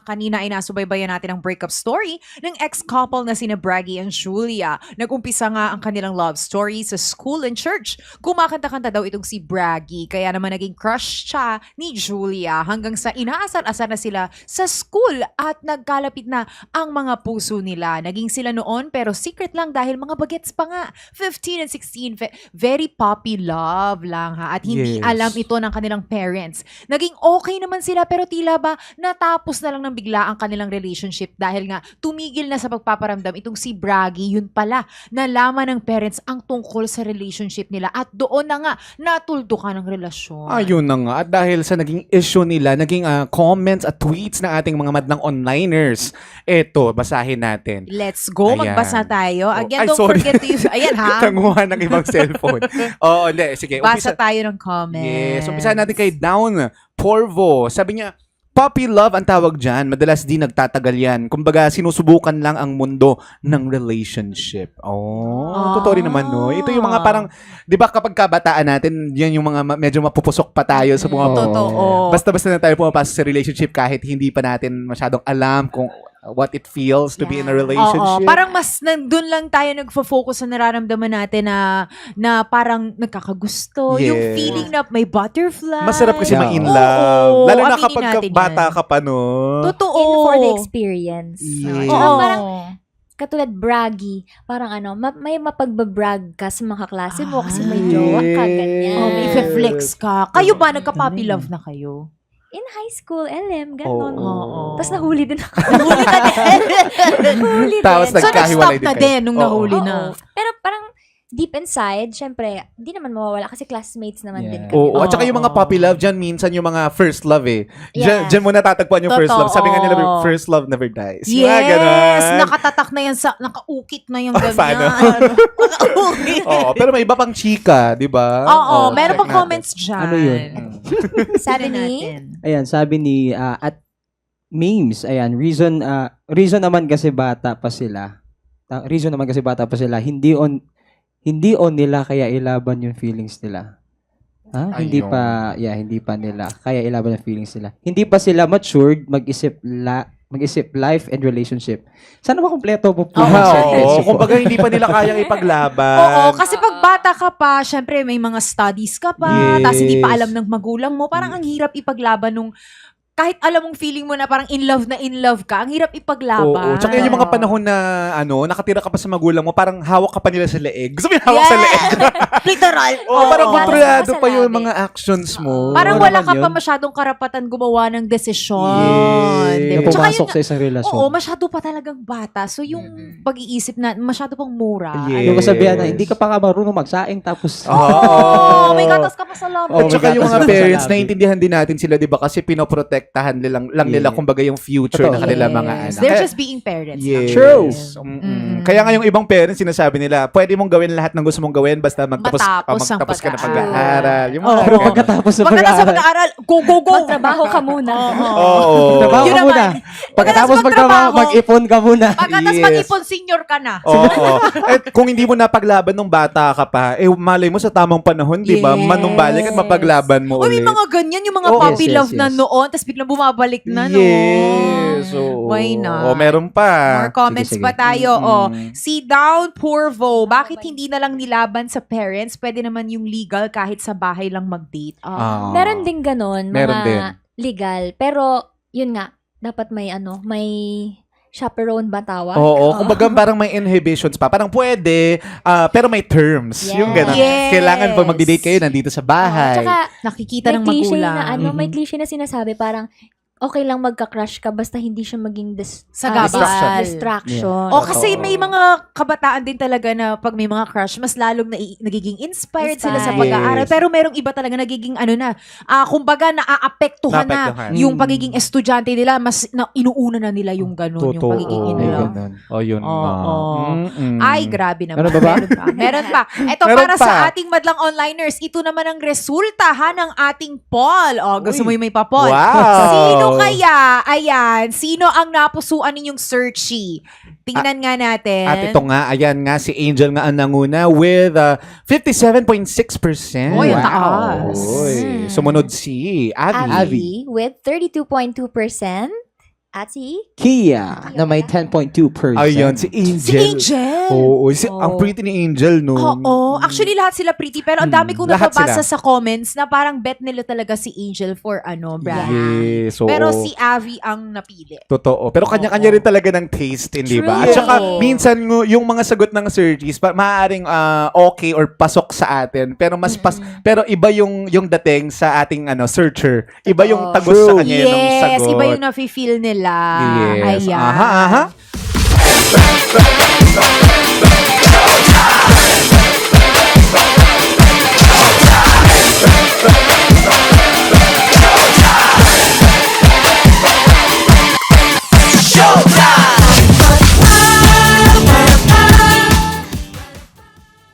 kanina ay nasubaybayan natin ang breakup story ng ex-couple na sina Braggy and Julia. Nag-umpisa nga ang kanilang love story sa school and church. Kumakanta-kanta daw itong si Braggy, kaya naman naging crush siya ni Julia hanggang sa inaasar-asar na sila sa school at nagkalapit na ang mga puso nila. Naging sila noon pero secret lang dahil mga bagets pa nga. 15 and 16, very puppy love lang ha. At hindi alam ito ng kanilang parents. Naging okay naman sila pero tila ba natapos na lang ng bigla ang kanilang relationship dahil nga tumigil na sa pagpaparamdam itong si Braggy. Yun pala, nalaman ng parents ang tungkol sa relationship nila at doon na nga natuldukan ng relasyon. Ayun na nga. At dahil sa naging issue nila, naging comments at tweets ng ating mga madlang onliners. Eto, basahin natin. Let's go, Ayan. magbasa tayo. Again, Ay, don't sorry. forget to use... Ayan ha. Tanguhan ng ibang cellphone. Oo, sige. Basa tayo ng comments. Yes, umpisahan natin kay Down Porvo. Sabi niya, puppy love ang tawag dyan. Madalas di nagtatagal yan. Kumbaga, sinusubukan lang ang mundo ng relationship. Totoo rin naman, no? Ito yung mga parang, di ba kapag kabataan natin, yan yung mga medyo mapupusok pa tayo sa mga... Totoo. Basta-basta na tayo pumapasok sa relationship kahit hindi pa natin masyadong alam kung what it feels to be in a relationship. Oo, parang mas nandun lang tayo nagfo-focus sa nararamdaman natin na parang nagkakagusto. Yes. Yung feeling na may butterfly. Masarap kasi Yeah. ma-in love. Oo, Lalo na aminin kapag natin bata yan. ka pa, no? Totoo. In for the experience. Yes. Tsaka Oo. parang, katulad braggy, parang may mapagbabrag ka sa mga kaklase mo kasi may jowa ka, ganyan. Oh, may flex ka. Kayo ba, nagka-puppy love na kayo? In high school, LM, ganon. Oo. Tapos nahuli din ako. Nahuli ka din. Nahuli Tapos din. So, nagkahiwalay nag-stop na din kayo. din nung Oo. nahuli Oo. na. Pero parang, deep inside, syempre, di naman mawawala kasi classmates naman din Yeah. kami. Oo. At saka yung mga Oo. puppy love dyan, minsan yung mga first love eh. Yeah. Dyan mo natatagpuan yung first love. Sabi nga nila, Totoo. first love never dies. Yung mga ganon. Yes! Nakatatak na yan sa, nakaukit na yung ganyan. Paano? Nakaukit. Oo, pero may iba pang chika, di ba? Oo, meron check pang natin. comments dyan. Ano yun? Sabi ni, natin. Ayan, sabi ni at memes, ayan, reason naman kasi bata pa sila. Reason naman kasi bata pa sila, hindi on nila kaya ilaban yung feelings nila. Hindi pa nila kaya ilaban yung feelings nila. Hindi pa sila matured mag-isip life and relationship. Sana makumpleto po po. Oo, kumbaga hindi pa nila kayang ipaglaban. Oo, kasi pag bata ka pa, syempre may mga studies ka pa, Yes. tapos hindi pa alam ng magulang mo, parang ang hirap ipaglaban nung kahit alam mong feeling mo na parang in love ka, ang hirap ipaglaban. Oo, tsaka yung mga panahon na nakatira ka pa sa magulang mo, parang hawak ka pa nila sa leeg. Gusto mo yung hawak sa leeg? Literal. Oo, parang Oo. kontrolado pa yung Masalabi. mga actions mo. Parang Oo wala naman ka pa yun. masyadong karapatan gumawa ng desisyon. Yes. Diba? Na Tsaka pumasok yun sa isang relasyon. Oo, masyado pa talagang bata. So yung pag-iisip na masyado pang mura. Yes. Yung kasabihan na hindi ka pa ka marunong magsaing tapos Oo, may gatas ka pa sa loob. Oo, At saka may yung gatas mga pa sa parents, labi. naiintindihan din natin sila, di ba? Kasi pinoprotektahan lang nila, kumbaga yung future Totoo. na kanila mga anak. They're just being parents. Yes. True. Kaya nga yung ibang parents, sinasabi nila, pwede mong gawin lahat ng gusto mong gawin basta Matapos ang magtapos ka ng pag-aaral. pag-aaral. Yung mga Oo. ganun. pagkatapos sa Pagkatapos sa pag-aaral. pag-aaral, go! magtrabaho ka muna. Oo. Trabaho Yun ka naman. muna. Pagkatapos magtrabaho, magtrabaho, mag-ipon ka muna. Pagkatapos Yes. mag-ipon, senior ka na. Oo. At kung hindi mo napaglaban nung bata ka pa, malay mo sa tamang panahon, di ba? Yes. Manumbalik at mapaglaban mo O may ulit. mga ganyan, yung mga Oo. puppy Yes, love yes, na yes. noon, tapos biglang bumabalik na, no? Yes. Oo. Why not? O, meron pa. More comments Sige, pa sige. tayo. Oh, si Down Porvo, bakit hindi na lang nilaban sa parents? Pwede naman yung legal kahit sa bahay lang mag-date. Ah. Meron din ganon, Meron mga din. legal. Pero, yun nga, dapat may chaperone ba tawag? Oo, kumbaga parang may inhibitions pa. Parang pwede, pero may terms. Yes. Yung ganun. Yes. Kailangan pag magdi-date kayo, nandito sa bahay. Tsaka, Nakikita may ng cliche magulang. na may cliche na sinasabi, parang, okay lang magka-crush ka basta hindi siya maging Sagabal. distraction. O kasi Totoo. may mga kabataan din talaga na pag may mga crush, mas lalong nagiging inspired sila sa Inspired. pag-aaral. Yes. Pero merong iba talaga nagiging kumbaga naaapektuhan na Naapektuhan. yung pagiging estudyante nila, mas inuuna na nila yung ganun, yung pagiging in May love. ganun. Oh, yun. Oo. Mm-mm. Ay, grabe naman. Meron ba ba? Meron pa. Ito Meron para pa. sa ating madlang onliners, ito naman ang resulta ng ating poll. O, gusto mo Uy. yung may pa-poll? Wow. Sino kaya? Ayan, sino ang napusuan ninyong searchy? Tingnan nga natin. At ito nga, ayan nga, si Angel nga ang nanguna with 57.6%. Oy, ang taas. Oy. Sumunod si Avi. Avi with 32.2%. At si Kia na may 10.2%. Ayun, si Angel. Si Angel. Oo, Oo. ang pretty ni Angel, no? Oo. Actually, lahat sila pretty. Pero ang dami kong Lahat nababasa sila. sa comments na parang bet nila talaga si Angel for Braggy. Yes, oo. Pero si Avi ang napili. Totoo. Pero kanya-kanya rin talaga ng taste, hindi ba? At True. saka, minsan, yung mga sagot ng searches, maaaring okay or pasok sa atin. Pero pero iba yung dating sa ating searcher. Iba yung tagos sa kanya ng Yes, sagot. iba yung nafe-feel nila. Yes. Ayan. Aha.